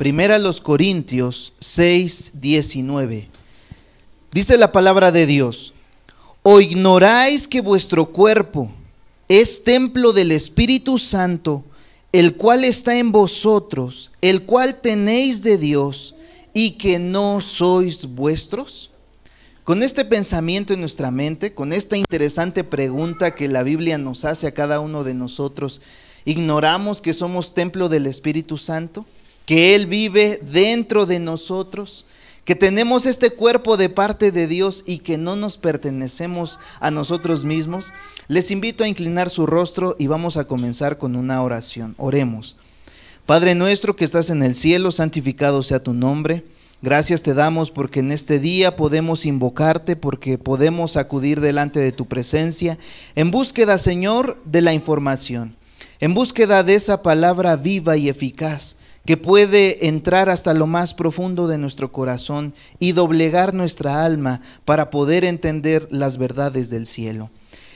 Primera a los Corintios 6:19. Dice la palabra de Dios: ¿O ignoráis que vuestro cuerpo es templo del Espíritu Santo, el cual está en vosotros, el cual tenéis de Dios, y que no sois vuestros? Con este pensamiento en nuestra mente, con esta interesante pregunta que la Biblia nos hace a cada uno de nosotros, ¿ignoramos que somos templo del Espíritu Santo? ¿Que Él vive dentro de nosotros? ¿Que tenemos este cuerpo de parte de Dios y que no nos pertenecemos a nosotros mismos? Les invito a inclinar su rostro y vamos a comenzar con una oración. Oremos. Padre nuestro que estás en el cielo, santificado sea tu nombre. Gracias te damos porque en este día podemos invocarte, porque podemos acudir delante de tu presencia en búsqueda, Señor, de la información, en búsqueda de esa palabra viva y eficaz que puede entrar hasta lo más profundo de nuestro corazón y doblegar nuestra alma para poder entender las verdades del cielo.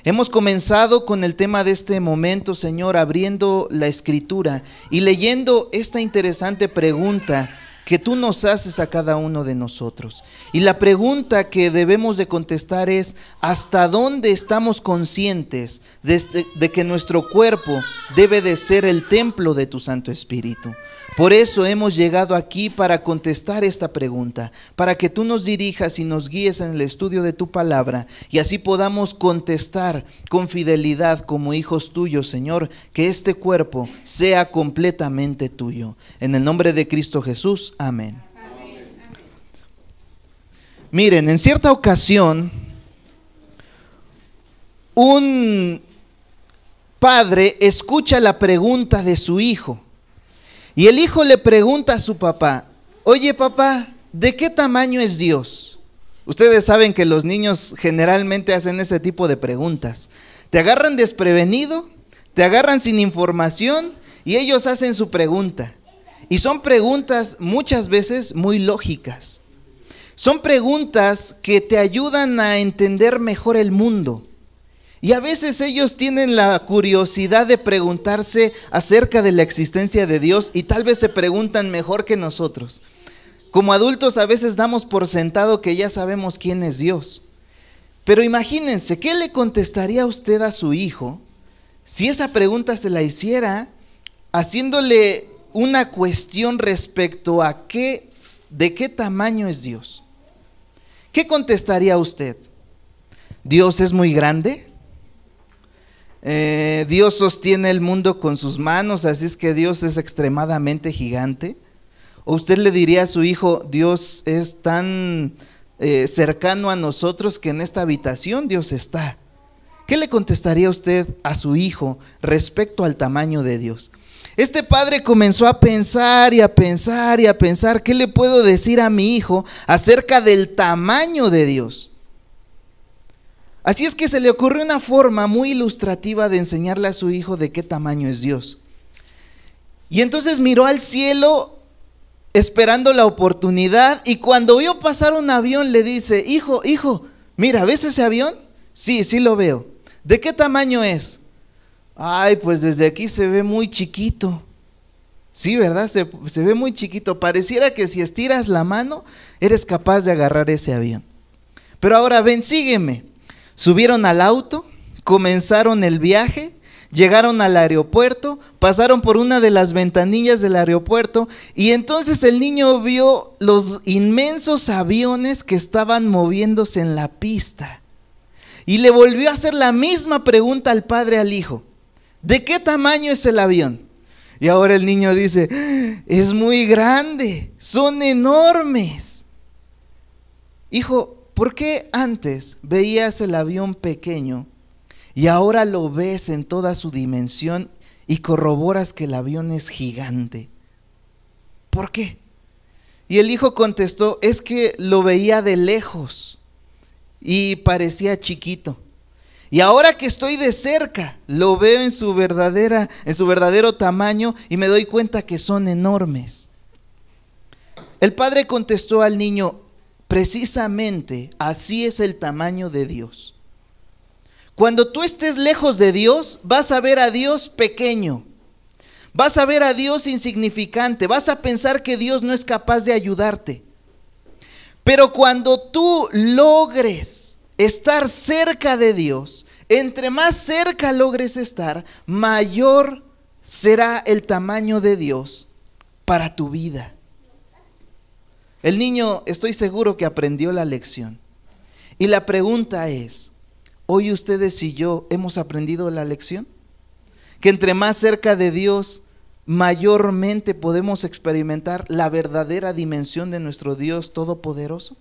Hemos comenzado con el tema de este momento, Señor, abriendo la Escritura y leyendo esta interesante pregunta que tú nos haces a cada uno de nosotros. Y la pregunta que debemos de contestar es: ¿hasta dónde estamos conscientes de que nuestro cuerpo debe de ser el templo de tu Santo Espíritu? Por eso hemos llegado aquí para contestar esta pregunta, para que tú nos dirijas y nos guíes en el estudio de tu palabra y así podamos contestar con fidelidad como hijos tuyos, Señor, que este cuerpo sea completamente tuyo. En el nombre de Cristo Jesús, amén. Miren, en cierta ocasión, un padre escucha la pregunta de su hijo. Y el hijo le pregunta a su papá: oye papá, ¿de qué tamaño es Dios? Ustedes saben que los niños generalmente hacen ese tipo de preguntas. Te agarran desprevenido, te agarran sin información y ellos hacen su pregunta. Y son preguntas muchas veces muy lógicas. Son preguntas que te ayudan a entender mejor el mundo. Y a veces ellos tienen la curiosidad de preguntarse acerca de la existencia de Dios y tal vez se preguntan mejor que nosotros. Como adultos a veces damos por sentado que ya sabemos quién es Dios. Pero imagínense, ¿qué le contestaría usted a su hijo si esa pregunta se la hiciera haciéndole una cuestión respecto a de qué tamaño es Dios? ¿Qué contestaría usted? ¿Dios es muy grande? Dios sostiene el mundo con sus manos, así es que Dios es extremadamente gigante. ¿O usted le diría a su hijo: Dios es tan cercano a nosotros que en esta habitación Dios está? ¿Qué le contestaría usted a su hijo respecto al tamaño de Dios? Este padre comenzó a pensar y a pensar y a pensar: ¿qué le puedo decir a mi hijo acerca del tamaño de Dios? Así es que se le ocurrió una forma muy ilustrativa de enseñarle a su hijo de qué tamaño es Dios. Y entonces miró al cielo esperando la oportunidad y cuando vio pasar un avión le dice: hijo, mira, ¿ves ese avión? Sí, sí lo veo. ¿De qué tamaño es? Ay, pues desde aquí se ve muy chiquito. Sí, ¿verdad? Se ve muy chiquito. Pareciera que si estiras la mano eres capaz de agarrar ese avión. Pero ahora ven, sígueme. Subieron al auto, comenzaron el viaje, llegaron al aeropuerto, pasaron por una de las ventanillas del aeropuerto y entonces el niño vio los inmensos aviones que estaban moviéndose en la pista. Y le volvió a hacer la misma pregunta al padre al hijo: ¿de qué tamaño es el avión? Y ahora el niño dice: es muy grande, son enormes. Hijo, ¿por qué antes veías el avión pequeño y ahora lo ves en toda su dimensión y corroboras que el avión es gigante? ¿Por qué? Y el hijo contestó: es que lo veía de lejos y parecía chiquito. Y ahora que estoy de cerca, lo veo en su verdadero tamaño y me doy cuenta que son enormes. El padre contestó al niño: precisamente así es el tamaño de Dios. Cuando tú estés lejos de Dios, vas a ver a Dios pequeño. Vas a ver a Dios insignificante, vas a pensar que Dios no es capaz de ayudarte. Pero cuando tú logres estar cerca de Dios, entre más cerca logres estar, mayor será el tamaño de Dios para tu vida. El niño, estoy seguro que aprendió la lección. Y la pregunta es, ¿hoy ustedes y yo hemos aprendido la lección? Que entre más cerca de Dios, mayormente podemos experimentar la verdadera dimensión de nuestro Dios todopoderoso.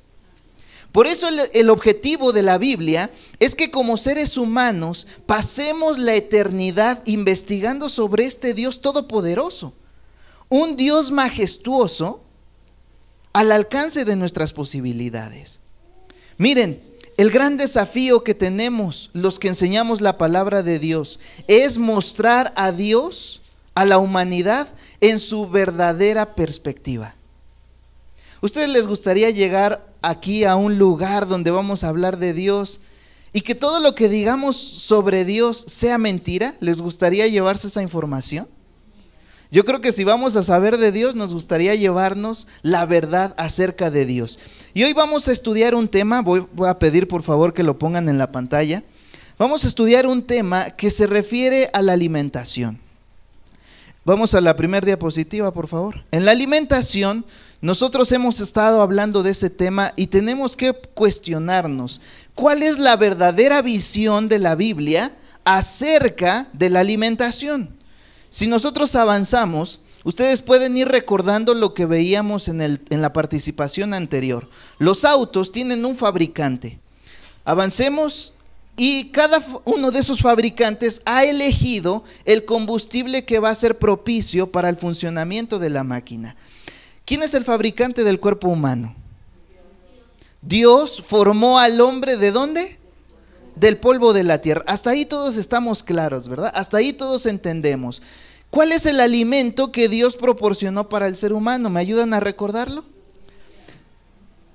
Por eso el objetivo de la Biblia es que como seres humanos pasemos la eternidad investigando sobre este Dios todopoderoso. Un Dios majestuoso al alcance de nuestras posibilidades. Miren, el gran desafío que tenemos los que enseñamos la palabra de Dios es mostrar a Dios, a la humanidad, en su verdadera perspectiva. ¿Ustedes les gustaría llegar aquí a un lugar donde vamos a hablar de Dios y que todo lo que digamos sobre Dios sea mentira? ¿Les gustaría llevarse esa información? Yo creo que si vamos a saber de Dios, nos gustaría llevarnos la verdad acerca de Dios. Y hoy vamos a estudiar un tema, voy a pedir por favor que lo pongan en la pantalla. Vamos a estudiar un tema que se refiere a la alimentación. Vamos a la primera diapositiva, por favor. En la alimentación, nosotros hemos estado hablando de ese tema y tenemos que cuestionarnos cuál es la verdadera visión de la Biblia acerca de la alimentación. Si nosotros avanzamos, ustedes pueden ir recordando lo que veíamos en la participación anterior. Los autos tienen un fabricante. Avancemos y cada uno de esos fabricantes ha elegido el combustible que va a ser propicio para el funcionamiento de la máquina. ¿Quién es el fabricante del cuerpo humano? Dios formó al hombre ¿de dónde? Del polvo de la tierra. Hasta ahí todos estamos claros, ¿verdad? Hasta ahí todos entendemos. ¿Cuál es el alimento que Dios proporcionó para el ser humano? ¿Me ayudan a recordarlo?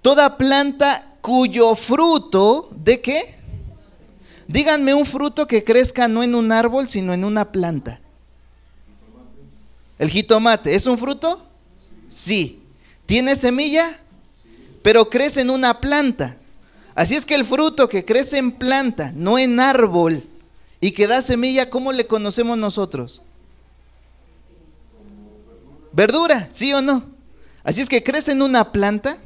Toda planta cuyo fruto, ¿de qué? Díganme un fruto que crezca no en un árbol, sino en una planta. El jitomate, ¿es un fruto? Sí. ¿Tiene semilla? Pero crece en una planta. Así es que el fruto que crece en planta, no en árbol, y que da semilla, ¿cómo le conocemos nosotros? Verdura, ¿sí o no? Así es que crece en una planta,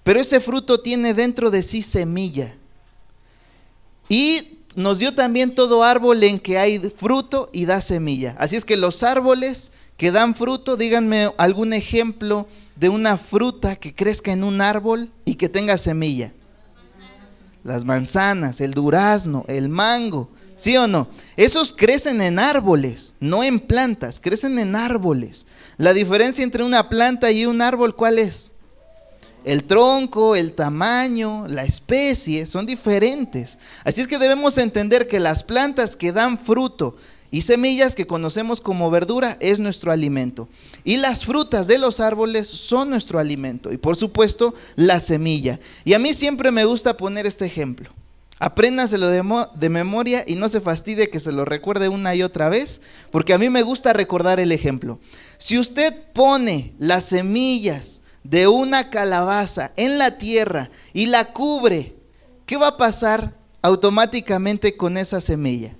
pero ese fruto tiene dentro de sí semilla. Y nos dio también todo árbol en que hay fruto y da semilla. Así es que los árboles que dan fruto, díganme algún ejemplo de una fruta que crezca en un árbol y que tenga semilla. Las manzanas, el durazno, el mango, ¿sí o no? Esos crecen en árboles, no en plantas, crecen en árboles. La diferencia entre una planta y un árbol, ¿cuál es? El tronco, el tamaño, la especie son diferentes. Así es que debemos entender que las plantas que dan fruto y semillas que conocemos como verdura es nuestro alimento. Y las frutas de los árboles son nuestro alimento. Y por supuesto la semilla. Y a mí siempre me gusta poner este ejemplo. Apréndaselo de memoria y no se fastidie que se lo recuerde una y otra vez, porque a mí me gusta recordar el ejemplo. Si usted pone las semillas de una calabaza en la tierra y la cubre, ¿qué va a pasar automáticamente con esa semilla?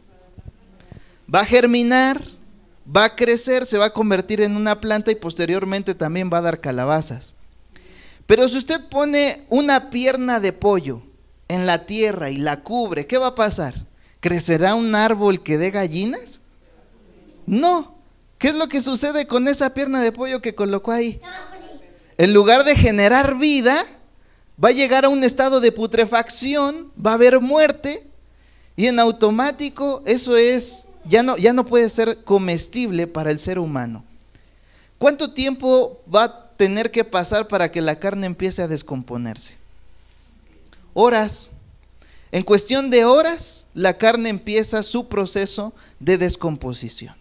Va a germinar, va a crecer, se va a convertir en una planta y posteriormente también va a dar calabazas. Pero si usted pone una pierna de pollo en la tierra y la cubre, ¿qué va a pasar? ¿Crecerá un árbol que dé gallinas? No. ¿Qué es lo que sucede con esa pierna de pollo que colocó ahí? En lugar de generar vida, va a llegar a un estado de putrefacción, va a haber muerte y en automático eso es, ya no puede ser comestible para el ser humano. ¿Cuánto tiempo va a tener que pasar para que la carne empiece a descomponerse? Horas. En cuestión de horas, la carne empieza su proceso de descomposición.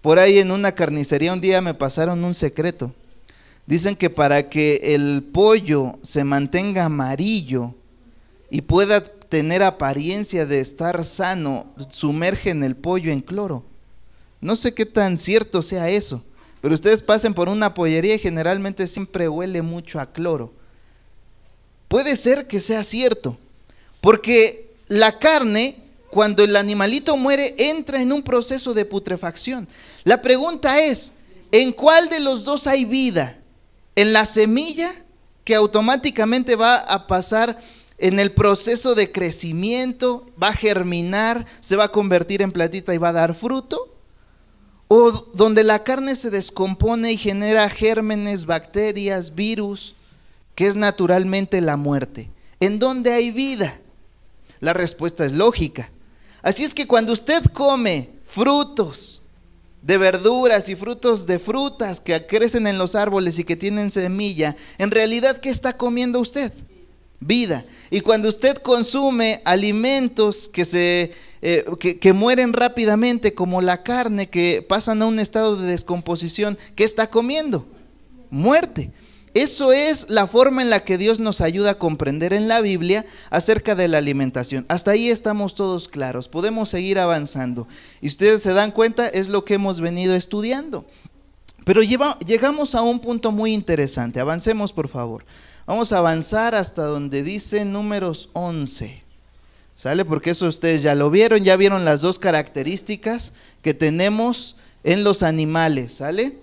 Por ahí en una carnicería un día me pasaron un secreto. Dicen que para que el pollo se mantenga amarillo y pueda tener apariencia de estar sano, sumergen el pollo en cloro. No sé qué tan cierto sea eso, pero ustedes pasen por una pollería y generalmente siempre huele mucho a cloro. Puede ser que sea cierto, porque la carne, cuando el animalito muere, entra en un proceso de putrefacción. La pregunta es, ¿en cuál de los dos hay vida? ¿En la semilla, que automáticamente va a pasar en el proceso de crecimiento, va a germinar, se va a convertir en plantita y va a dar fruto? ¿O donde la carne se descompone y genera gérmenes, bacterias, virus, que es naturalmente la muerte? ¿En dónde hay vida? La respuesta es lógica. Así es que cuando usted come frutos de verduras y frutos de frutas que crecen en los árboles y que tienen semilla, en realidad, ¿qué está comiendo usted? Vida. Y cuando usted consume alimentos que mueren rápidamente, como la carne, que pasan a un estado de descomposición, ¿qué está comiendo? Muerte. Eso es la forma en la que Dios nos ayuda a comprender en la Biblia acerca de la alimentación. Hasta ahí estamos todos claros, podemos seguir avanzando. Y ustedes se dan cuenta, es lo que hemos venido estudiando. Pero llegamos a un punto muy interesante. Avancemos, por favor. Vamos a avanzar hasta donde dice Números 11. ¿Sale? Porque eso ustedes ya lo vieron, ya vieron las dos características que tenemos en los animales, ¿sale?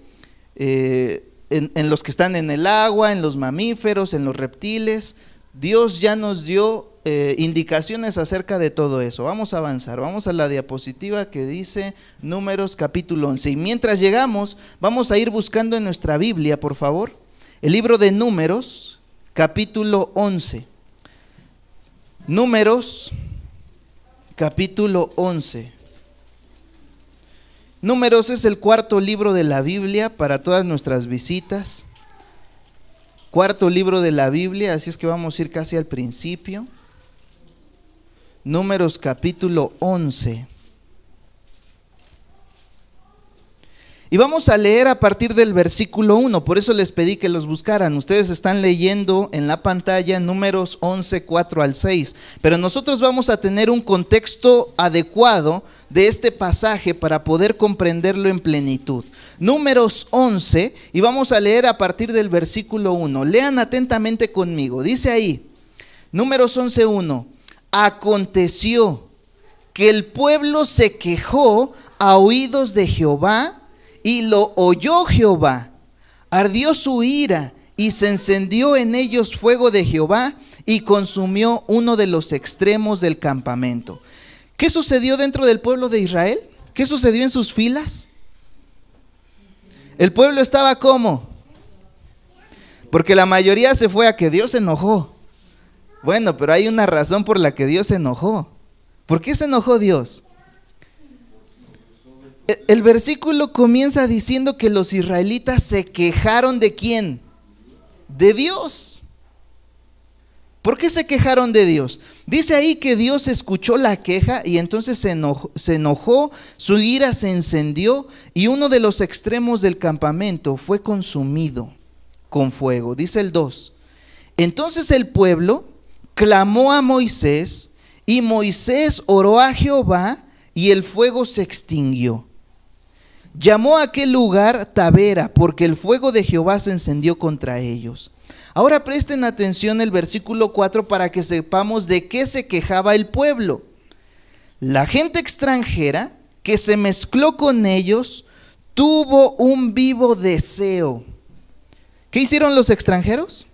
En los que están en el agua, en los mamíferos, en los reptiles. Dios ya nos dio indicaciones acerca de todo eso. Vamos a avanzar, vamos a la diapositiva que dice Números capítulo 11. Y mientras llegamos, vamos a ir buscando en nuestra Biblia, por favor, el libro de Números capítulo 11. Números capítulo 11. Números es el cuarto libro de la Biblia para todas nuestras visitas. Cuarto libro de la Biblia, así es que vamos a ir casi al principio. Números capítulo 11. Y vamos a leer a partir del versículo 1, por eso les pedí que los buscaran. Ustedes están leyendo en la pantalla Números 11, 4 al 6, pero nosotros vamos a tener un contexto adecuado de este pasaje para poder comprenderlo en plenitud. Números 11, y vamos a leer a partir del versículo 1. Lean atentamente conmigo, dice ahí, Números 11, 1. Aconteció que el pueblo se quejó a oídos de Jehová, y lo oyó Jehová, ardió su ira y se encendió en ellos fuego de Jehová y consumió uno de los extremos del campamento. ¿Qué sucedió dentro del pueblo de Israel? ¿Qué sucedió en sus filas? El pueblo estaba ¿cómo? Porque la mayoría se fue a que Dios se enojó. Bueno, pero hay una razón por la que Dios se enojó. ¿Por qué se enojó Dios? El versículo comienza diciendo que los israelitas se quejaron ¿de quién? De Dios. ¿Por qué se quejaron de Dios? Dice ahí que Dios escuchó la queja y entonces se enojó, su ira se encendió y uno de los extremos del campamento fue consumido con fuego. Dice el 2. Entonces el pueblo clamó a Moisés y Moisés oró a Jehová y el fuego se extinguió. Llamó a aquel lugar Tabera, porque el fuego de Jehová se encendió contra ellos. Ahora presten atención el versículo 4 para que sepamos de qué se quejaba el pueblo. La gente extranjera que se mezcló con ellos tuvo un vivo deseo. ¿Qué hicieron los extranjeros?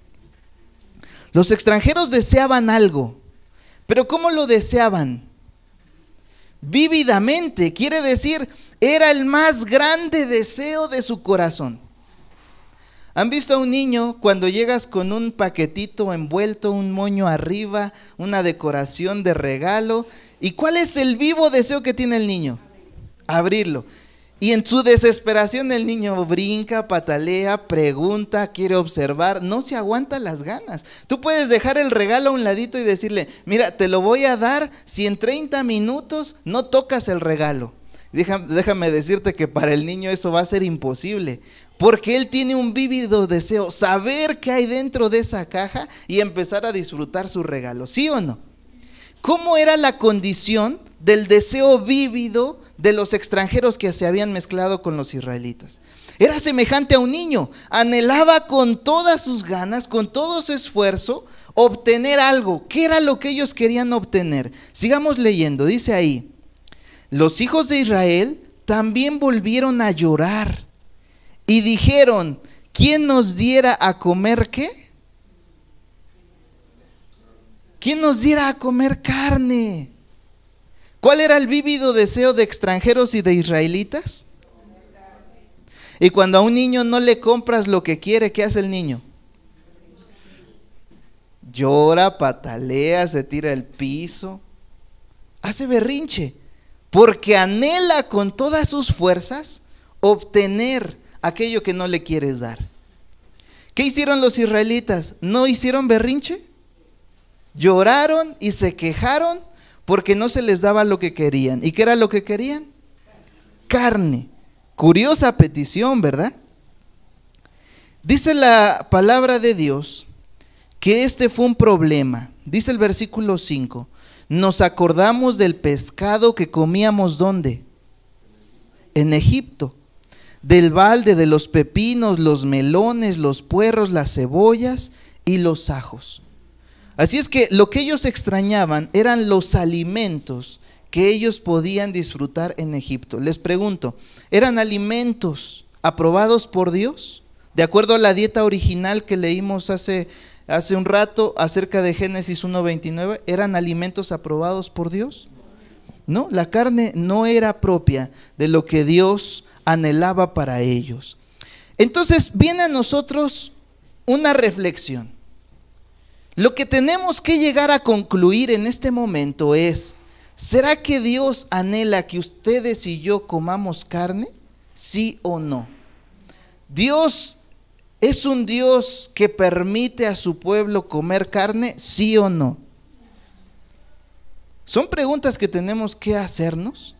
Los extranjeros deseaban algo, pero ¿cómo lo deseaban? Vívidamente, quiere decir, era el más grande deseo de su corazón. ¿Han visto a un niño cuando llegas con un paquetito envuelto, un moño arriba, una decoración de regalo? ¿Y cuál es el vivo deseo que tiene el niño? Abrirlo. Y en su desesperación el niño brinca, patalea, pregunta, quiere observar, no se aguanta las ganas. Tú puedes dejar el regalo a un ladito y decirle, mira, te lo voy a dar si en 30 minutos no tocas el regalo. Déjame decirte que para el niño eso va a ser imposible, porque él tiene un vívido deseo, saber qué hay dentro de esa caja y empezar a disfrutar su regalo, ¿sí o no? ¿Cómo era la condición del deseo vívido de los extranjeros que se habían mezclado con los israelitas. Era semejante a un niño, anhelaba con todas sus ganas, con todo su esfuerzo, obtener algo. ¿Qué era lo que ellos querían obtener? Sigamos leyendo, dice ahí: los hijos de Israel también volvieron a llorar y dijeron: ¿quién nos diera a comer qué? ¿Quién nos diera a comer carne? ¿Cuál era el vívido deseo de extranjeros y de israelitas? Y cuando a un niño no le compras lo que quiere, ¿qué hace el niño? Llora, patalea, se tira al piso, hace berrinche, porque anhela con todas sus fuerzas obtener aquello que no le quieres dar. ¿Qué hicieron los israelitas? ¿No hicieron berrinche? Lloraron y se quejaron porque no se les daba lo que querían. ¿Y qué era lo que querían? Carne. Curiosa petición, ¿verdad? Dice la palabra de Dios que este fue un problema. Dice el versículo 5: nos acordamos del pescado que comíamos, ¿dónde? En Egipto, del balde, de los pepinos, los melones, los puerros, las cebollas y los ajos. Así es que lo que ellos extrañaban eran los alimentos que ellos podían disfrutar en Egipto. Les pregunto, ¿eran alimentos aprobados por Dios? De acuerdo a la dieta original que leímos hace un rato acerca de Génesis 1:29, ¿eran alimentos aprobados por Dios? No, la carne no era propia de lo que Dios anhelaba para ellos. Entonces viene a nosotros una reflexión. Lo que tenemos que llegar a concluir en este momento es: ¿será que Dios anhela que ustedes y yo comamos carne? ¿Sí o no? ¿Dios es un Dios que permite a su pueblo comer carne? ¿Sí o no? Son preguntas que tenemos que hacernos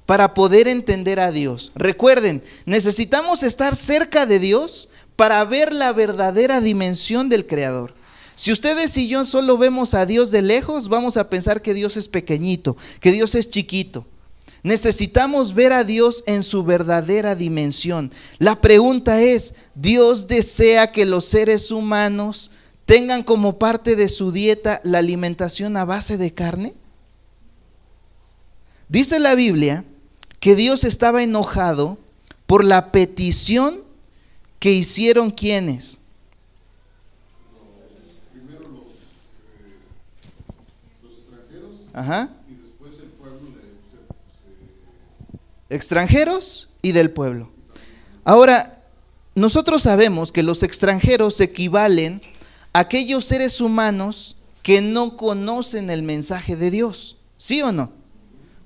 para poder entender a Dios. Recuerden, necesitamos estar cerca de Dios para ver la verdadera dimensión del Creador. Si ustedes y yo solo vemos a Dios de lejos, vamos a pensar que Dios es pequeñito, que Dios es chiquito. Necesitamos ver a Dios en su verdadera dimensión. La pregunta es: ¿Dios desea que los seres humanos tengan como parte de su dieta la alimentación a base de carne? Dice la Biblia que Dios estaba enojado por la petición que hicieron ¿quiénes? Ajá. Y después el pueblo extranjeros y del pueblo. Ahora, nosotros sabemos que los extranjeros equivalen a aquellos seres humanos que no conocen el mensaje de Dios, ¿sí o no?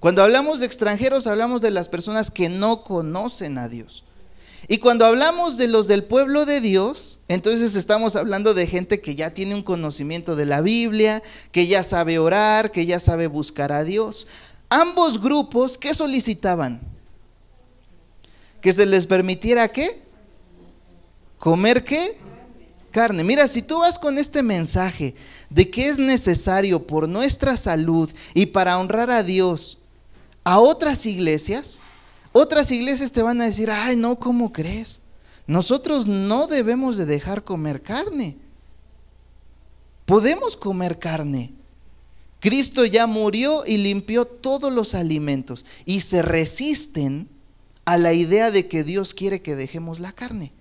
Cuando hablamos de extranjeros, hablamos de las personas que no conocen a Dios. Y cuando hablamos de los del pueblo de Dios, entonces estamos hablando de gente que ya tiene un conocimiento de la Biblia, que ya sabe orar, que ya sabe buscar a Dios. Ambos grupos, ¿qué solicitaban? Que se les permitiera ¿qué? ¿Comer qué? Carne. Mira, si tú vas con este mensaje de que es necesario por nuestra salud y para honrar a Dios a otras iglesias te van a decir: ay, no, ¿cómo crees? Nosotros no debemos de dejar comer carne. Podemos comer carne. Cristo ya murió y limpió todos los alimentos, y se resisten a la idea de que Dios quiere que dejemos la carne.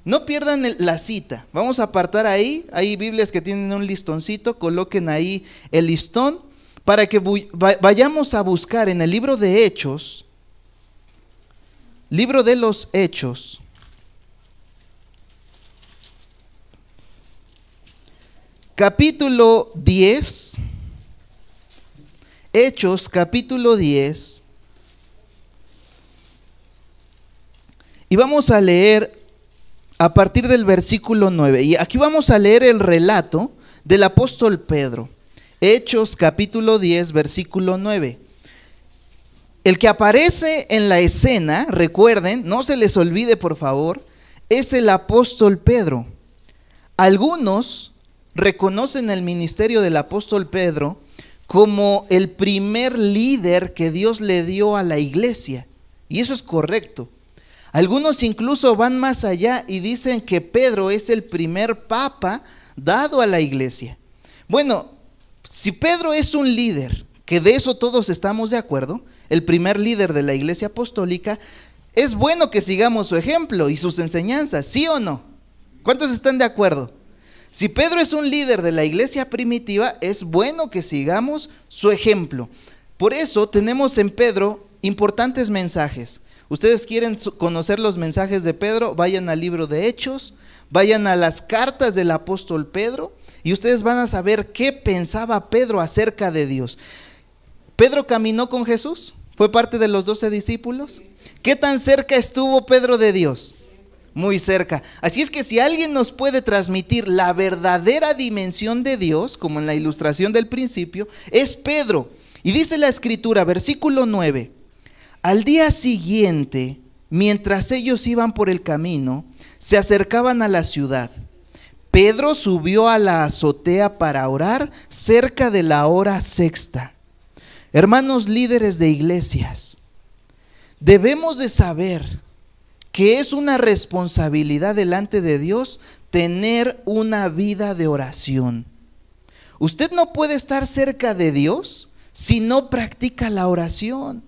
No pierdan la cita. Vamos a apartar ahí. Hay Biblias que tienen un listoncito. Coloquen ahí el listón para que vayamos a buscar en el libro de Hechos. Libro de los Hechos. Capítulo 10. Hechos, capítulo 10. Y vamos a leer a partir del versículo 9. Y aquí vamos a leer el relato del apóstol Pedro. Hechos, capítulo 10, versículo 9. El que aparece en la escena, recuerden, no se les olvide por favor, es el apóstol Pedro. Algunos reconocen el ministerio del apóstol Pedro como el primer líder que Dios le dio a la iglesia. Y eso es correcto. Algunos incluso van más allá y dicen que Pedro es el primer papa dado a la iglesia. Bueno, si Pedro es un líder, que de eso todos estamos de acuerdo, el primer líder de la iglesia apostólica, es bueno que sigamos su ejemplo y sus enseñanzas, ¿sí o no? ¿Cuántos están de acuerdo? Si Pedro es un líder de la iglesia primitiva, es bueno que sigamos su ejemplo. Por eso tenemos en Pedro importantes mensajes. Ustedes quieren conocer los mensajes de Pedro, vayan al libro de Hechos, vayan a las cartas del apóstol Pedro y ustedes van a saber qué pensaba Pedro acerca de Dios. ¿Pedro caminó con Jesús? ¿Fue parte de los 12 discípulos? ¿Qué tan cerca estuvo Pedro de Dios? Muy cerca. Así es que si alguien nos puede transmitir la verdadera dimensión de Dios, como en la ilustración del principio, es Pedro. Y dice la escritura, versículo 9, al día siguiente, mientras ellos iban por el camino, se acercaban a la ciudad. Pedro subió a la azotea para orar cerca de la hora sexta. Hermanos líderes de iglesias, debemos de saber que es una responsabilidad delante de Dios tener una vida de oración. Usted no puede estar cerca de Dios si no practica la oración.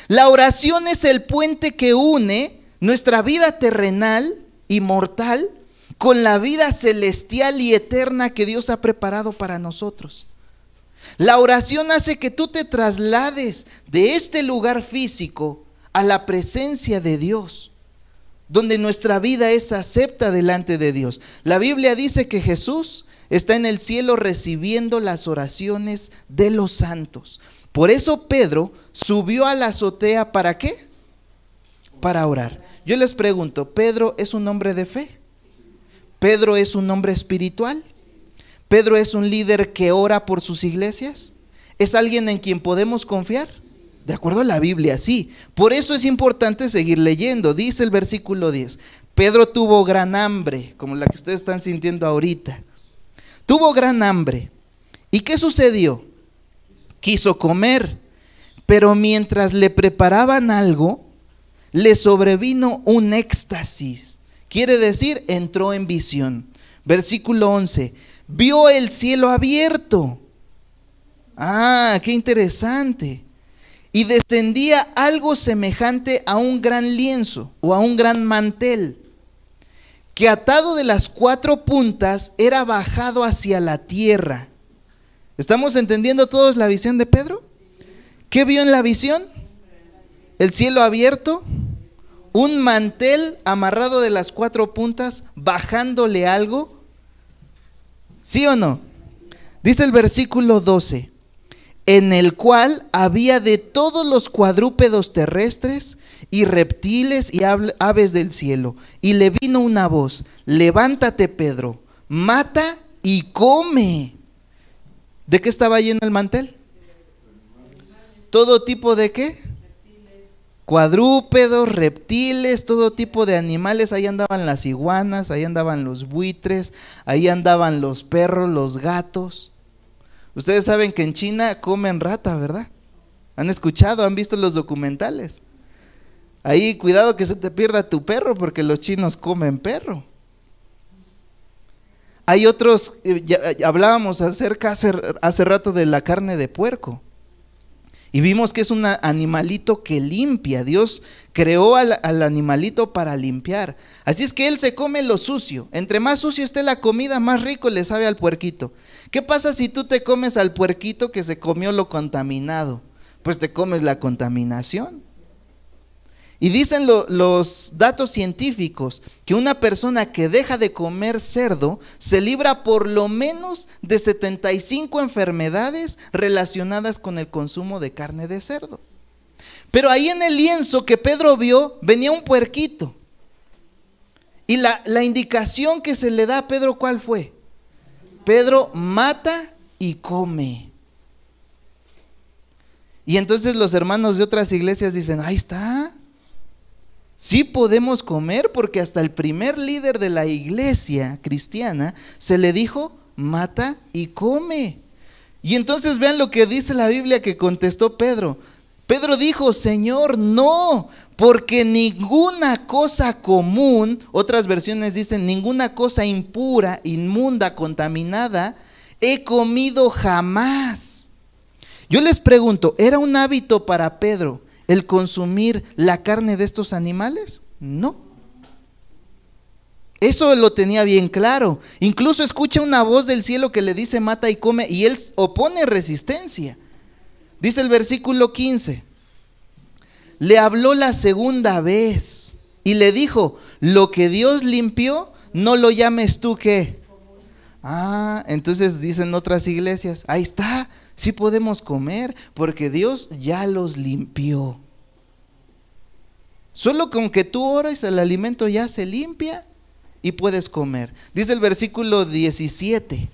La oración es el puente que une nuestra vida terrenal y mortal con la vida celestial y eterna que Dios ha preparado para nosotros. La oración hace que tú te traslades de este lugar físico a la presencia de Dios, donde nuestra vida es acepta delante de Dios. La Biblia dice que Jesús está en el cielo recibiendo las oraciones de los santos. Por eso Pedro subió a la azotea, ¿para qué? Para orar. Yo les pregunto, ¿Pedro es un hombre de fe? ¿Pedro es un hombre espiritual? ¿Pedro es un líder que ora por sus iglesias? ¿Es alguien en quien podemos confiar? De acuerdo a la Biblia, sí. Por eso es importante seguir leyendo. Dice el versículo 10, Pedro tuvo gran hambre, como la que ustedes están sintiendo ahorita. Tuvo gran hambre. ¿Y qué sucedió? Quiso comer, pero mientras le preparaban algo, le sobrevino un éxtasis. Quiere decir, entró en visión. Versículo 11, vio el cielo abierto. Ah, qué interesante. Y descendía algo semejante a un gran lienzo o a un gran mantel, que atado de las 4 puntas era bajado hacia la tierra. ¿Estamos entendiendo todos la visión de Pedro? ¿Qué vio en la visión? El cielo abierto, un mantel amarrado de las 4 puntas, bajándole algo. ¿Sí o no? Dice el versículo 12, en el cual había de todos los cuadrúpedos terrestres y reptiles y aves del cielo. Y le vino una voz, levántate Pedro, mata y come. ¿De qué estaba lleno el mantel? ¿Todo tipo de qué? Cuadrúpedos, reptiles, todo tipo de animales. Ahí andaban las iguanas, ahí andaban los buitres, ahí andaban los perros, los gatos. Ustedes saben que en China comen rata, ¿verdad? ¿Han escuchado? ¿Han visto los documentales? Ahí cuidado que se te pierda tu perro, porque los chinos comen perro. Hay otros, hablábamos acerca hace rato de la carne de puerco. Y vimos que es un animalito que limpia. Dios creó al animalito para limpiar. Así es que él se come lo sucio. Entre más sucio esté la comida, más rico le sabe al puerquito. ¿Qué pasa si tú te comes al puerquito que se comió lo contaminado? Pues te comes la contaminación. Y dicen los datos científicos que una persona que deja de comer cerdo se libra por lo menos de 75 enfermedades relacionadas con el consumo de carne de cerdo. Pero ahí en el lienzo que Pedro vio venía un puerquito. Y la indicación que se le da a Pedro, ¿cuál fue? Pedro, mata y come. Y entonces los hermanos de otras iglesias dicen, ahí está. Sí podemos comer, porque hasta el primer líder de la iglesia cristiana se le dijo, mata y come. Y entonces vean lo que dice la Biblia que contestó Pedro. Pedro dijo: Señor, no, porque ninguna cosa común, otras versiones dicen ninguna cosa impura, inmunda, contaminada, he comido jamás. Yo les pregunto, ¿era un hábito para Pedro el consumir la carne de estos animales? No. Eso lo tenía bien claro. Incluso escucha una voz del cielo que le dice: mata y come, y él opone resistencia. Dice el versículo 15: le habló la segunda vez y le dijo: lo que Dios limpió, no lo llames tú ¿qué? Entonces dicen otras iglesias: ahí está, sí podemos comer porque Dios ya los limpió. Solo con que tú ores el alimento ya se limpia y puedes comer. Dice el versículo 17: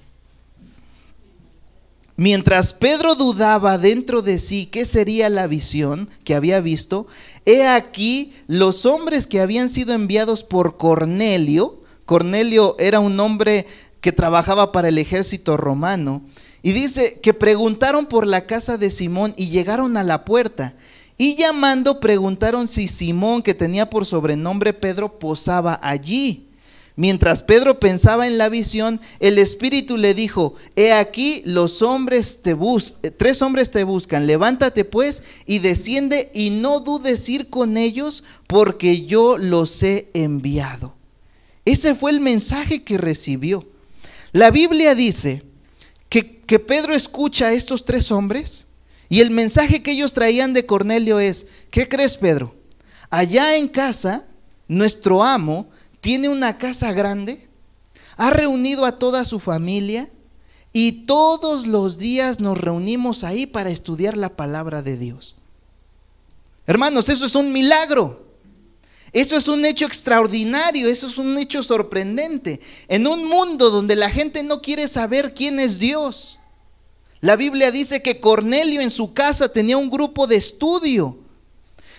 mientras Pedro dudaba dentro de sí qué sería la visión que había visto, he aquí los hombres que habían sido enviados por Cornelio. Cornelio era un hombre que trabajaba para el ejército romano, y dice que preguntaron por la casa de Simón y llegaron a la puerta, y llamando preguntaron si Simón, que tenía por sobrenombre Pedro, posaba allí. Mientras Pedro pensaba en la visión, el Espíritu le dijo: he aquí tres hombres te buscan, levántate pues y desciende y no dudes ir con ellos, porque yo los he enviado. Ese fue el mensaje que recibió. La Biblia dice que Pedro escucha a estos tres hombres, y el mensaje que ellos traían de Cornelio es: ¿qué crees, Pedro? Allá en casa, nuestro amo tiene una casa grande, ha reunido a toda su familia, y todos los días nos reunimos ahí para estudiar la palabra de Dios. Hermanos, eso es un milagro. Eso es un hecho extraordinario, eso es un hecho sorprendente. En un mundo donde la gente no quiere saber quién es Dios, la Biblia dice que Cornelio en su casa tenía un grupo de estudio.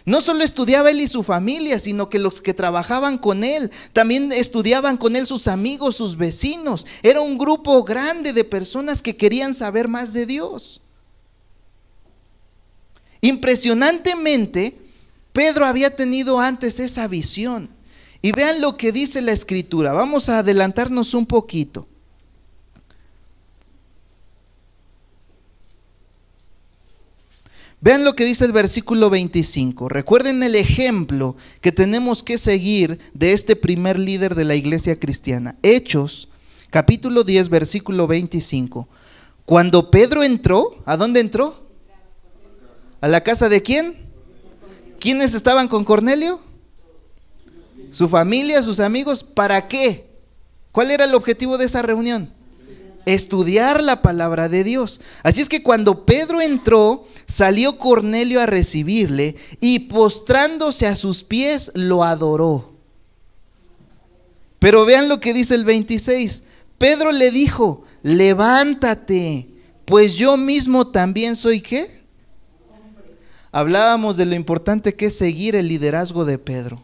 No solo estudiaba él y su familia, sino que los que trabajaban con él también estudiaban con él, sus amigos, sus vecinos. Era un grupo grande de personas que querían saber más de Dios. Impresionantemente, Pedro había tenido antes esa visión. Y vean lo que dice la Escritura. Vamos a adelantarnos un poquito. Vean lo que dice el versículo 25. Recuerden el ejemplo que tenemos que seguir de este primer líder de la iglesia cristiana. Hechos, capítulo 10, versículo 25. Cuando Pedro entró, ¿a dónde entró? ¿A la casa de quién? ¿Quiénes estaban con Cornelio? Su familia, sus amigos. ¿Para qué? ¿Cuál era el objetivo de esa reunión? Estudiar la palabra de Dios. Así es que cuando Pedro entró, salió Cornelio a recibirle y postrándose a sus pies lo adoró. Pero vean lo que dice el 26. Pedro le dijo: levántate, pues yo mismo también soy ¿qué? Hablábamos de lo importante que es seguir el liderazgo de Pedro.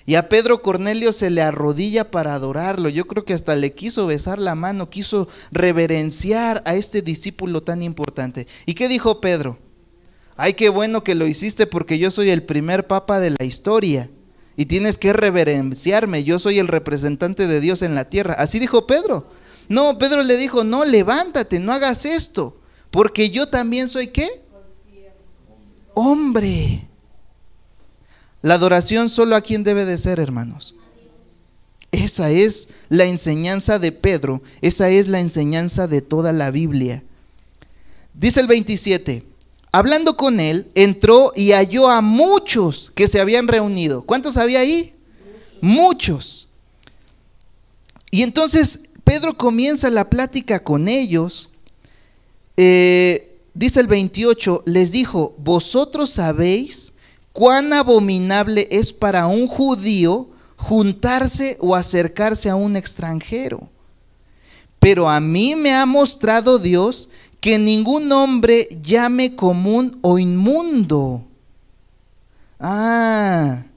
Y a Pedro Cornelio se le arrodilla para adorarlo. Yo creo que hasta le quiso besar la mano, quiso reverenciar a este discípulo tan importante. ¿Y qué dijo Pedro? Ay, qué bueno que lo hiciste, porque yo soy el primer papa de la historia y tienes que reverenciarme, yo soy el representante de Dios en la tierra. Así dijo Pedro. No, Pedro le dijo: no, levántate, no hagas esto, porque yo también soy ¿qué? Hombre. La adoración solo a quién debe de ser, hermanos. Esa es la enseñanza de Pedro, esa es la enseñanza de toda la Biblia. Dice el 27, hablando con él, entró y halló a muchos que se habían reunido. ¿Cuántos había ahí? Muchos. Y entonces Pedro comienza la plática con ellos. Dice el 28, les dijo: vosotros sabéis cuán abominable es para un judío juntarse o acercarse a un extranjero. Pero a mí me ha mostrado Dios que ningún hombre llame común o inmundo. ¿Cuál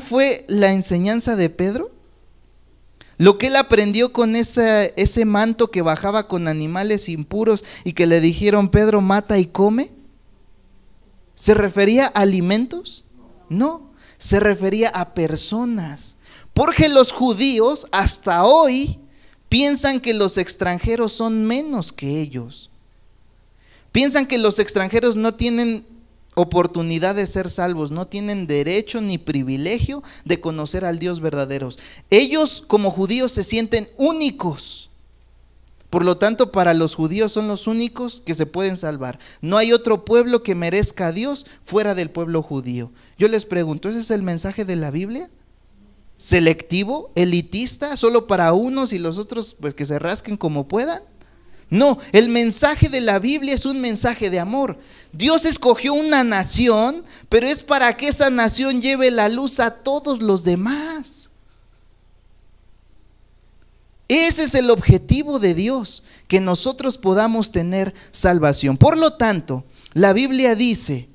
fue la enseñanza de Pedro? Lo que él aprendió con ese manto que bajaba con animales impuros y que le dijeron, Pedro, mata y come, ¿se refería a alimentos? No, se refería a personas. Porque los judíos hasta hoy piensan que los extranjeros son menos que ellos. Piensan que los extranjeros no tienen oportunidad de ser salvos, no tienen derecho ni privilegio de conocer al Dios verdadero. Ellos como judíos se sienten únicos. Por lo tanto, para los judíos son los únicos que se pueden salvar. No hay otro pueblo que merezca a Dios fuera del pueblo judío. Yo les pregunto, ¿ese es el mensaje de la Biblia? ¿Selectivo, elitista, solo para unos y los otros pues que se rasquen como puedan? No, el mensaje de la Biblia es un mensaje de amor. Dios escogió una nación, pero es para que esa nación lleve la luz a todos los demás. Ese es el objetivo de Dios, que nosotros podamos tener salvación. Por lo tanto, la Biblia dice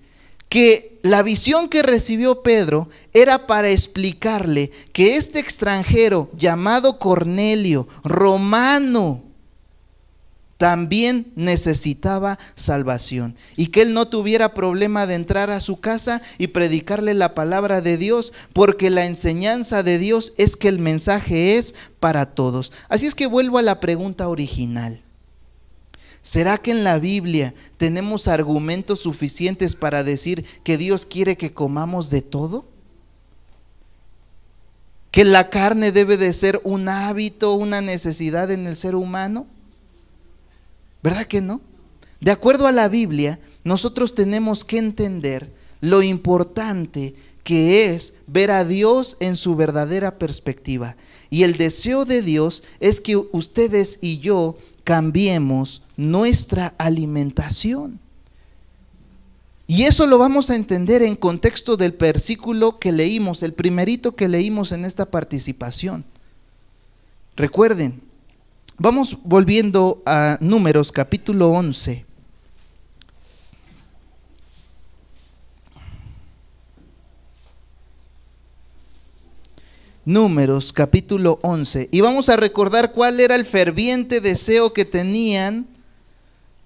que la visión que recibió Pedro era para explicarle que este extranjero llamado Cornelio, romano, también necesitaba salvación y que él no tuviera problema de entrar a su casa y predicarle la palabra de Dios, porque la enseñanza de Dios es que el mensaje es para todos. Así es que vuelvo a la pregunta original. ¿Será que en la Biblia tenemos argumentos suficientes para decir que Dios quiere que comamos de todo? ¿Que la carne debe de ser un hábito, una necesidad en el ser humano? ¿Verdad que no? De acuerdo a la Biblia, nosotros tenemos que entender lo importante que es ver a Dios en su verdadera perspectiva. Y el deseo de Dios es que ustedes y yo cambiemos nuestra alimentación. Y eso lo vamos a entender en contexto del versículo que leímos, el primerito que leímos en esta participación. Recuerden, vamos volviendo a Números capítulo 11. Números capítulo 11. Y vamos a recordar cuál era el ferviente deseo que tenían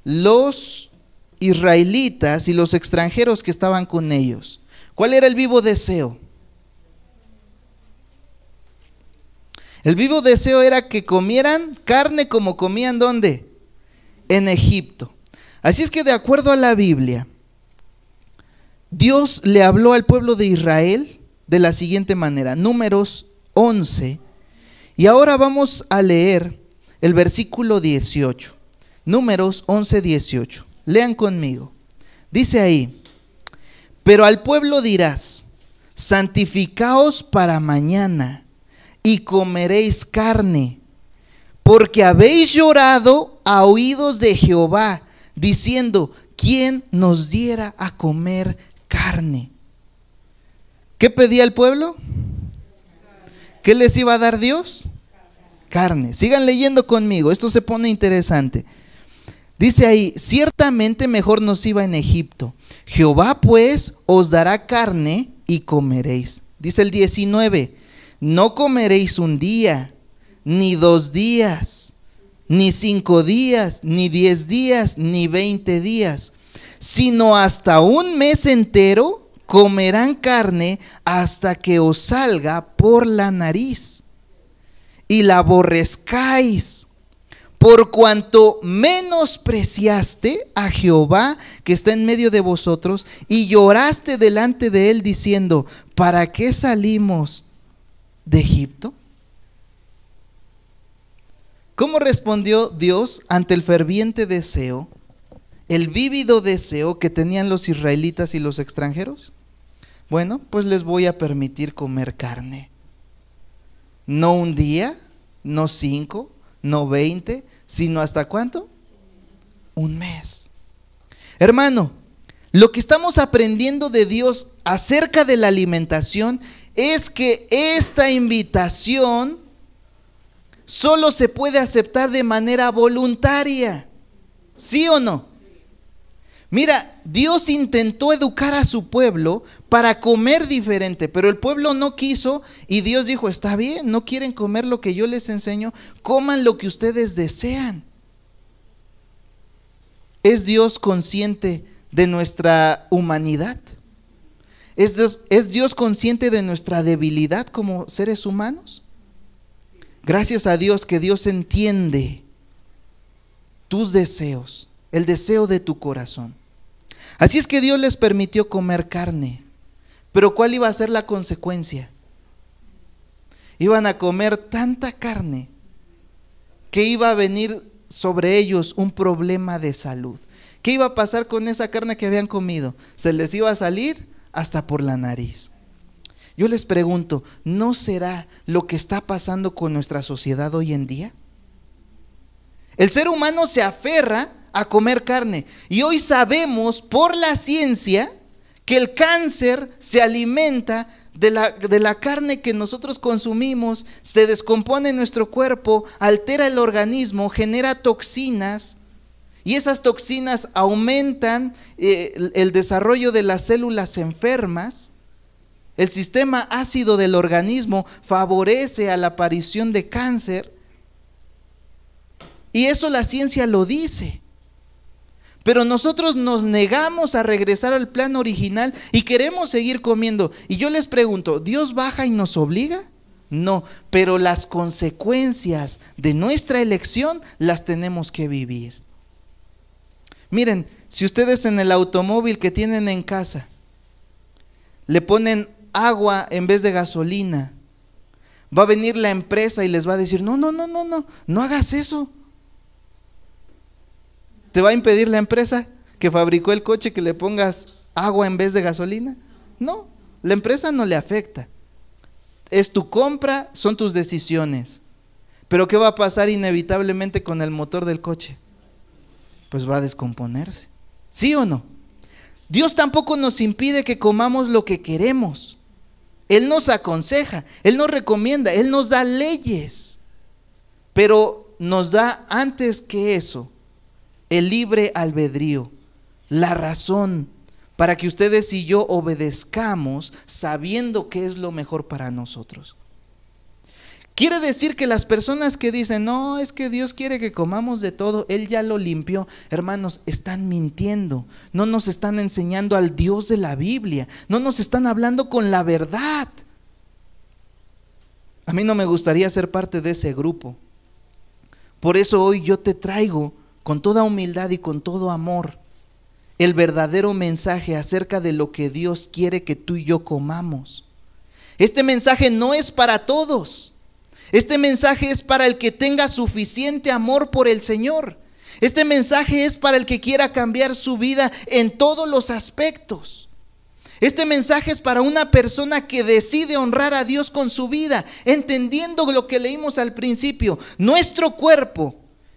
los israelitas y los extranjeros que estaban con ellos. ¿Cuál era el vivo deseo? El vivo deseo era que comieran carne como comían ¿dónde? En Egipto. Así es que de acuerdo a la Biblia, Dios le habló al pueblo de Israel de la siguiente manera, Números 11, y ahora vamos a leer el versículo 18, Números 11, 18, lean conmigo, dice ahí, pero al pueblo dirás, santificaos para mañana, y comeréis carne, porque habéis llorado a oídos de Jehová, diciendo, ¿quién nos diera a comer carne? ¿Qué pedía el pueblo? ¿Qué les iba a dar Dios? Carne. Sigan leyendo conmigo, esto se pone interesante. Dice ahí, ciertamente mejor nos iba en Egipto. Jehová pues os dará carne y comeréis. Dice el 19, no comeréis un día, ni 2 días, ni 5 días, ni 10 días, ni 20 días, sino hasta 1 mes entero comerán carne hasta que os salga por la nariz y la aborrezcáis, por cuanto menospreciaste a Jehová que está en medio de vosotros y lloraste delante de él diciendo, ¿para qué salimos de Egipto? ¿Cómo respondió Dios ante el ferviente deseo, el vívido deseo que tenían los israelitas y los extranjeros? Bueno, pues les voy a permitir comer carne. No 1 día, no 5, no 20, sino ¿hasta cuánto? 1 mes. Hermano, lo que estamos aprendiendo de Dios acerca de la alimentación es que esta invitación solo se puede aceptar de manera voluntaria, ¿sí o no? Mira, Dios intentó educar a su pueblo para comer diferente, pero el pueblo no quiso y Dios dijo, está bien, no quieren comer lo que yo les enseño, coman lo que ustedes desean. ¿Es Dios consciente de nuestra humanidad? ¿Es Dios consciente de nuestra debilidad como seres humanos? Gracias a Dios que Dios entiende tus deseos, el deseo de tu corazón. Así es que Dios les permitió comer carne. Pero ¿cuál iba a ser la consecuencia? Iban a comer tanta carne que iba a venir sobre ellos un problema de salud. ¿Qué iba a pasar con esa carne que habían comido? Se les iba a salir hasta por la nariz. Yo les pregunto, ¿no será lo que está pasando con nuestra sociedad hoy en día? El ser humano se aferra a comer carne y hoy sabemos por la ciencia que el cáncer se alimenta de la carne que nosotros consumimos, se descompone en nuestro cuerpo, altera el organismo, genera toxinas y esas toxinas aumentan el desarrollo de las células enfermas. El sistema ácido del organismo favorece a la aparición de cáncer y eso la ciencia lo dice. Pero nosotros nos negamos a regresar al plan original y queremos seguir comiendo. Y yo les pregunto, ¿Dios baja y nos obliga? No, pero las consecuencias de nuestra elección las tenemos que vivir. Miren, si ustedes en el automóvil que tienen en casa le ponen agua en vez de gasolina, va a venir la empresa y les va a decir, no hagas eso. ¿Te va a impedir la empresa que fabricó el coche que le pongas agua en vez de gasolina? No, la empresa no le afecta. Es tu compra, son tus decisiones. Pero ¿qué va a pasar inevitablemente con el motor del coche? Pues va a descomponerse. ¿Sí o no? Dios tampoco nos impide que comamos lo que queremos. Él nos aconseja, Él nos recomienda, Él nos da leyes. Pero nos da antes que eso el libre albedrío, la razón para que ustedes y yo obedezcamos sabiendo qué es lo mejor para nosotros. Quiere decir que las personas que dicen, no, es que Dios quiere que comamos de todo, Él ya lo limpió. Hermanos, están mintiendo, no nos están enseñando al Dios de la Biblia, no nos están hablando con la verdad. A mí no me gustaría ser parte de ese grupo. Por eso hoy yo te traigo con toda humildad y con todo amor el verdadero mensaje acerca de lo que Dios quiere que tú y yo comamos. Este mensaje no es para todos. Este mensaje es para el que tenga suficiente amor por el Señor. Este mensaje es para el que quiera cambiar su vida en todos los aspectos. Este mensaje es para una persona que decide honrar a Dios con su vida, entendiendo lo que leímos al principio. Nuestro cuerpo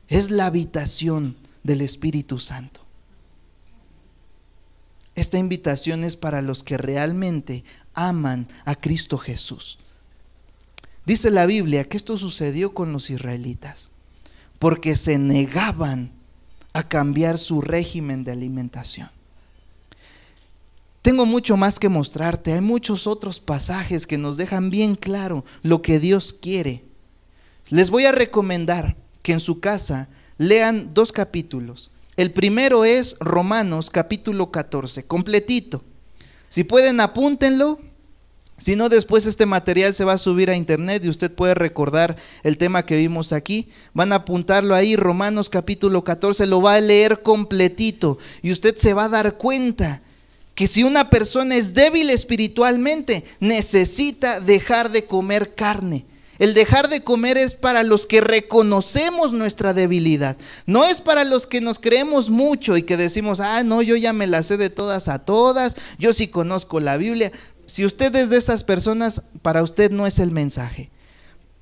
es la habitación del Espíritu Santo. Esta invitación es para los que realmente aman a Cristo Jesús. Dice la Biblia que esto sucedió con los israelitas, porque se negaban a cambiar su régimen de alimentación. Tengo mucho más que mostrarte, hay muchos otros pasajes que nos dejan bien claro lo que Dios quiere. Les voy a recomendar que en su casa lean 2 capítulos. El primero es Romanos capítulo 14, completito. Si pueden apúntenlo, si no después este material se va a subir a internet y usted puede recordar el tema que vimos aquí. Van a apuntarlo ahí, Romanos capítulo 14, lo va a leer completito y usted se va a dar cuenta que si una persona es débil espiritualmente, necesita dejar de comer carne. El dejar de comer es para los que reconocemos nuestra debilidad. No es para los que nos creemos mucho y que decimos, no, yo ya me la sé de todas a todas, yo sí conozco la Biblia. Si usted es de esas personas, para usted no es el mensaje.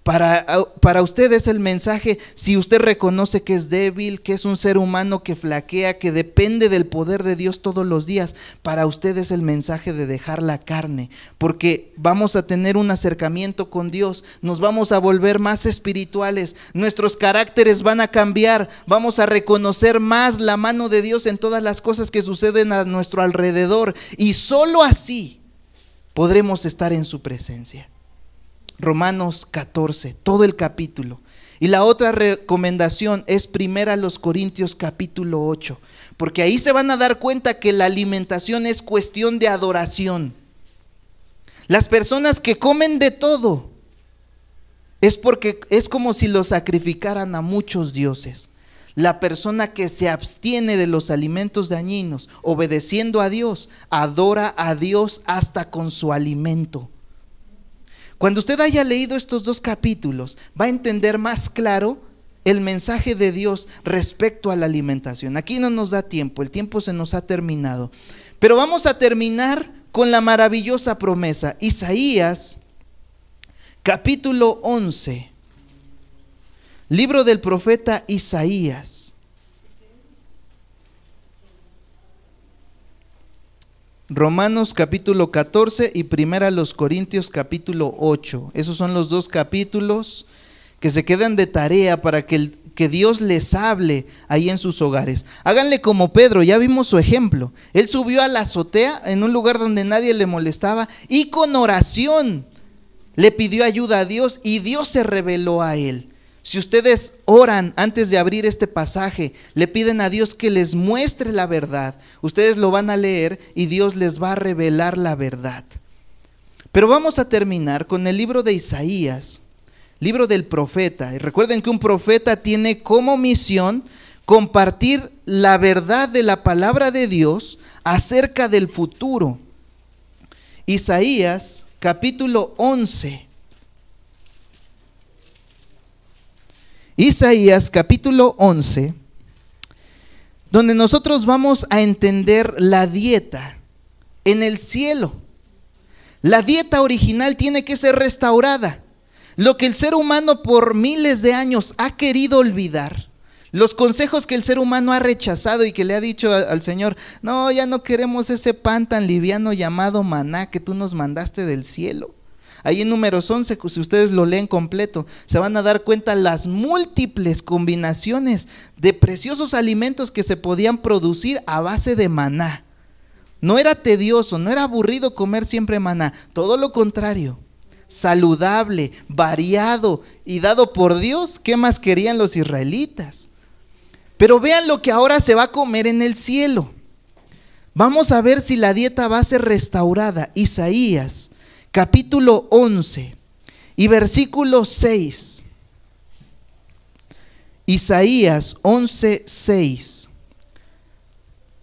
Para usted es el mensaje, si usted reconoce que es débil, que es un ser humano que flaquea, que depende del poder de Dios todos los días, para usted es el mensaje de dejar la carne, porque vamos a tener un acercamiento con Dios, nos vamos a volver más espirituales, nuestros caracteres van a cambiar, vamos a reconocer más la mano de Dios en todas las cosas que suceden a nuestro alrededor, y solo así podremos estar en su presencia. Romanos 14, todo el capítulo. Y la otra recomendación es 1 Corintios capítulo 8, porque ahí se van a dar cuenta que la alimentación es cuestión de adoración. Las personas que comen de todo es porque es como si lo sacrificaran a muchos dioses. La persona que se abstiene de los alimentos dañinos, obedeciendo a Dios, adora a Dios hasta con su alimento. Cuando usted haya leído estos dos capítulos, va a entender más claro el mensaje de Dios respecto a la alimentación. Aquí no nos da tiempo, el tiempo se nos ha terminado. Pero vamos a terminar con la maravillosa promesa. Isaías, capítulo 11. Libro del profeta Isaías. Romanos capítulo 14 y 1 Corintios capítulo 8. Esos son los dos capítulos que se quedan de tarea para que Dios les hable ahí en sus hogares. Háganle como Pedro, ya vimos su ejemplo. Él subió a la azotea en un lugar donde nadie le molestaba y con oración le pidió ayuda a Dios y Dios se reveló a él. Si ustedes oran antes de abrir este pasaje, le piden a Dios que les muestre la verdad, ustedes lo van a leer y Dios les va a revelar la verdad. Pero vamos a terminar con el libro de Isaías, libro del profeta. Y recuerden que un profeta tiene como misión compartir la verdad de la palabra de Dios acerca del futuro. Isaías capítulo 11. Isaías capítulo 11, donde nosotros vamos a entender la dieta en el cielo. La dieta original tiene que ser restaurada. Lo que el ser humano por miles de años ha querido olvidar, los consejos que el ser humano ha rechazado y que le ha dicho al Señor, no, ya no queremos ese pan tan liviano llamado maná que tú nos mandaste del cielo. Ahí en Números 11, si ustedes lo leen completo, se van a dar cuenta las múltiples combinaciones de preciosos alimentos que se podían producir a base de maná. No era tedioso, no era aburrido comer siempre maná, todo lo contrario, saludable, variado y dado por Dios. ¿Qué más querían los israelitas? Pero vean lo que ahora se va a comer en el cielo. Vamos a ver si la dieta va a ser restaurada. Isaías capítulo 11 y versículo 6. Isaías 11, 6.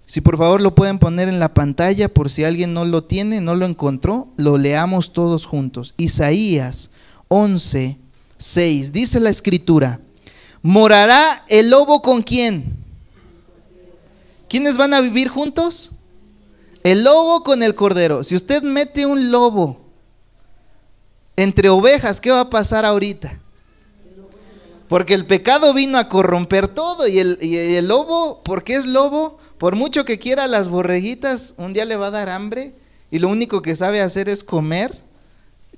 Si por favor lo pueden poner en la pantalla por si alguien no lo tiene, no lo encontró, lo leamos todos juntos. Isaías 11, 6. Dice la escritura: ¿morará el lobo con quién? ¿Quiénes van a vivir juntos? El lobo con el cordero. Si usted mete un lobo entre ovejas, ¿qué va a pasar ahorita? Porque el pecado vino a corromper todo y el lobo, ¿por qué es lobo? Por mucho que quiera las borreguitas, un día le va a dar hambre y lo único que sabe hacer es comer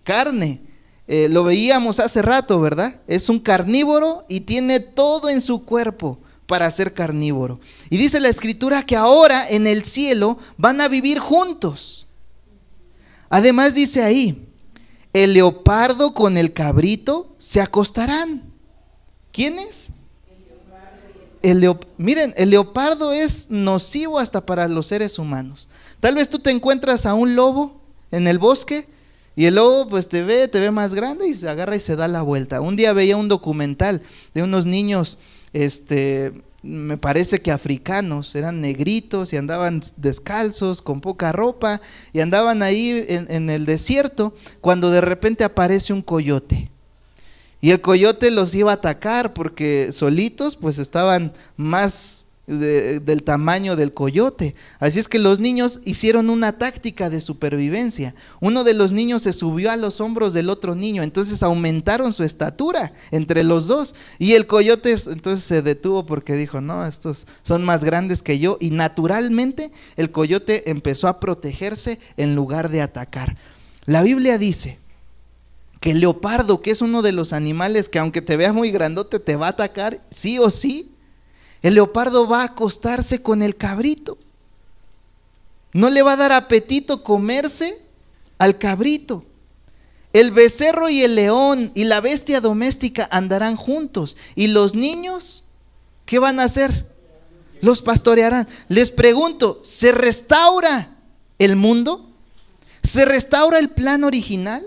carne. Lo veíamos hace rato, ¿verdad? Es un carnívoro y tiene todo en su cuerpo para ser carnívoro. Y dice la escritura que ahora en el cielo van a vivir juntos. Además dice ahí, el leopardo con el cabrito se acostarán. ¿Quiénes? Miren, el leopardo es nocivo hasta para los seres humanos. Tal vez tú te encuentras a un lobo en el bosque y el lobo pues te ve más grande y se agarra y se da la vuelta. Un día veía un documental de unos niños, me parece que africanos, eran negritos y andaban descalzos, con poca ropa y andaban ahí en el desierto cuando de repente aparece un coyote. Y el coyote los iba a atacar porque solitos pues estaban más del tamaño del coyote. Así es que los niños hicieron una táctica de supervivencia. Uno de los niños se subió a los hombros del otro niño, entonces aumentaron su estatura entre los dos, y el coyote entonces se detuvo porque dijo, no, estos son más grandes que yo, y naturalmente el coyote empezó a protegerse en lugar de atacar. La Biblia dice que el leopardo, que es uno de los animales que aunque te vea muy grandote te va a atacar sí o sí, el leopardo va a acostarse con el cabrito. No le va a dar apetito comerse al cabrito. El becerro y el león y la bestia doméstica andarán juntos, y los niños, ¿qué van a hacer? Los pastorearán. Les pregunto, ¿se restaura el mundo? ¿Se restaura el plan original?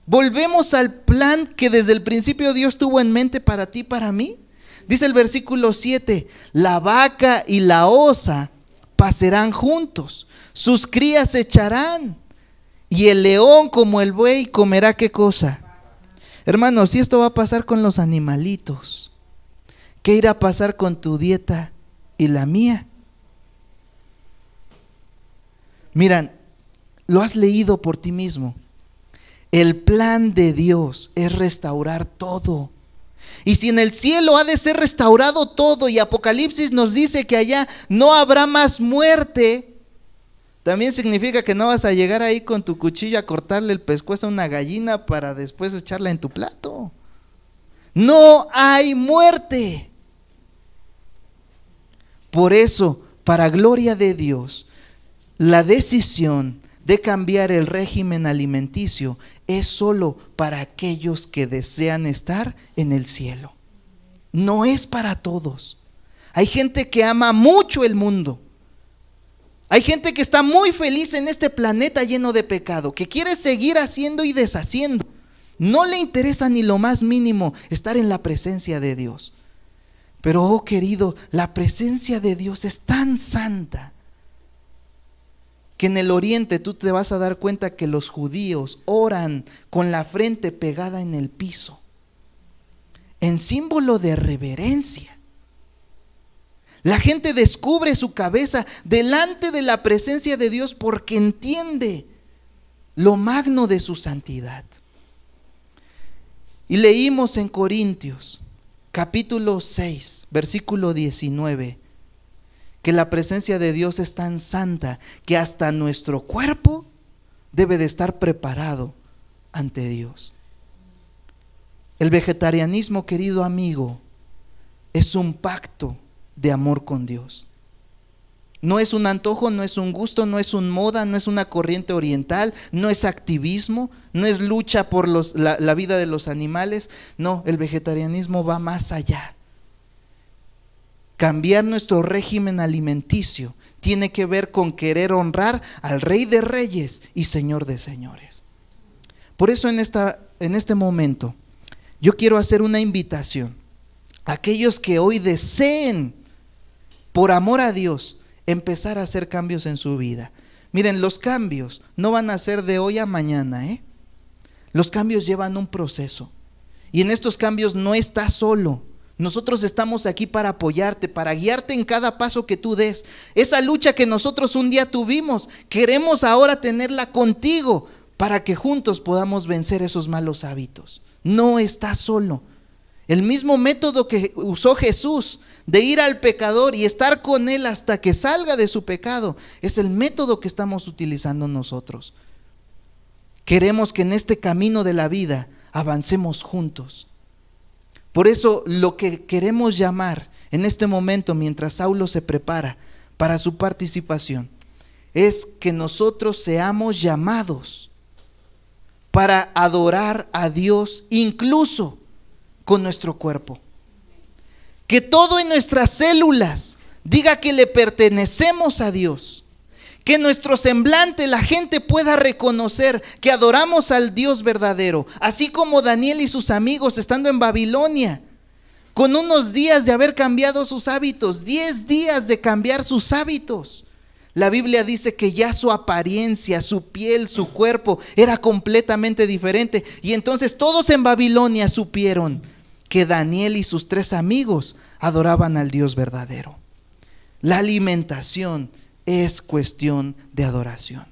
¿Volvemos al plan que desde el principio Dios tuvo en mente para ti, para mí? Dice el versículo 7, la vaca y la osa pasarán juntos, sus crías se echarán, y el león como el buey comerá ¿qué cosa? Hermanos, si esto va a pasar con los animalitos, ¿qué irá a pasar con tu dieta y la mía? Miran, lo has leído por ti mismo. El plan de Dios es restaurar todo. Y si en el cielo ha de ser restaurado todo, y Apocalipsis nos dice que allá no habrá más muerte, también significa que no vas a llegar ahí con tu cuchillo a cortarle el pescuezo a una gallina para después echarla en tu plato. No hay muerte. Por eso, para gloria de Dios, la decisión de cambiar el régimen alimenticio es solo para aquellos que desean estar en el cielo. No es para todos. Hay gente que ama mucho el mundo. Hay gente que está muy feliz en este planeta lleno de pecado, que quiere seguir haciendo y deshaciendo. No le interesa ni lo más mínimo estar en la presencia de Dios. Pero, oh querido, la presencia de Dios es tan santa que en el oriente tú te vas a dar cuenta que los judíos oran con la frente pegada en el piso, en símbolo de reverencia. La gente descubre su cabeza delante de la presencia de Dios porque entiende lo magno de su santidad. Y leímos en Corintios, capítulo 6, versículo 19, que la presencia de Dios es tan santa que hasta nuestro cuerpo debe de estar preparado ante Dios. El vegetarianismo, querido amigo, es un pacto de amor con Dios. No es un antojo, no es un gusto, no es una moda, no es una corriente oriental, no es activismo, no es lucha por la vida de los animales. No, el vegetarianismo va más allá. Cambiar nuestro régimen alimenticio tiene que ver con querer honrar al Rey de Reyes y Señor de Señores. Por eso en este momento yo quiero hacer una invitación a aquellos que hoy deseen, por amor a Dios, empezar a hacer cambios en su vida. Miren, los cambios no van a ser de hoy a mañana, Los cambios llevan un proceso, y en estos cambios no estás solo. Nosotros estamos aquí para apoyarte, para guiarte en cada paso que tú des. Esa lucha que nosotros un día tuvimos, queremos ahora tenerla contigo para que juntos podamos vencer esos malos hábitos. No estás solo. El mismo método que usó Jesús de ir al pecador y estar con él hasta que salga de su pecado, es el método que estamos utilizando nosotros. Queremos que en este camino de la vida avancemos juntos. Por eso lo que queremos llamar en este momento, mientras Saulo se prepara para su participación, es que nosotros seamos llamados para adorar a Dios incluso con nuestro cuerpo. Que todo en nuestras células diga que le pertenecemos a Dios. Que nuestro semblante la gente pueda reconocer que adoramos al Dios verdadero, así como Daniel y sus amigos estando en Babilonia, con unos días de haber cambiado sus hábitos, 10 días de cambiar sus hábitos. La Biblia dice que ya su apariencia, su piel, su cuerpo era completamente diferente, y entonces todos en Babilonia supieron que Daniel y sus 3 amigos adoraban al Dios verdadero. La alimentación es cuestión de adoración.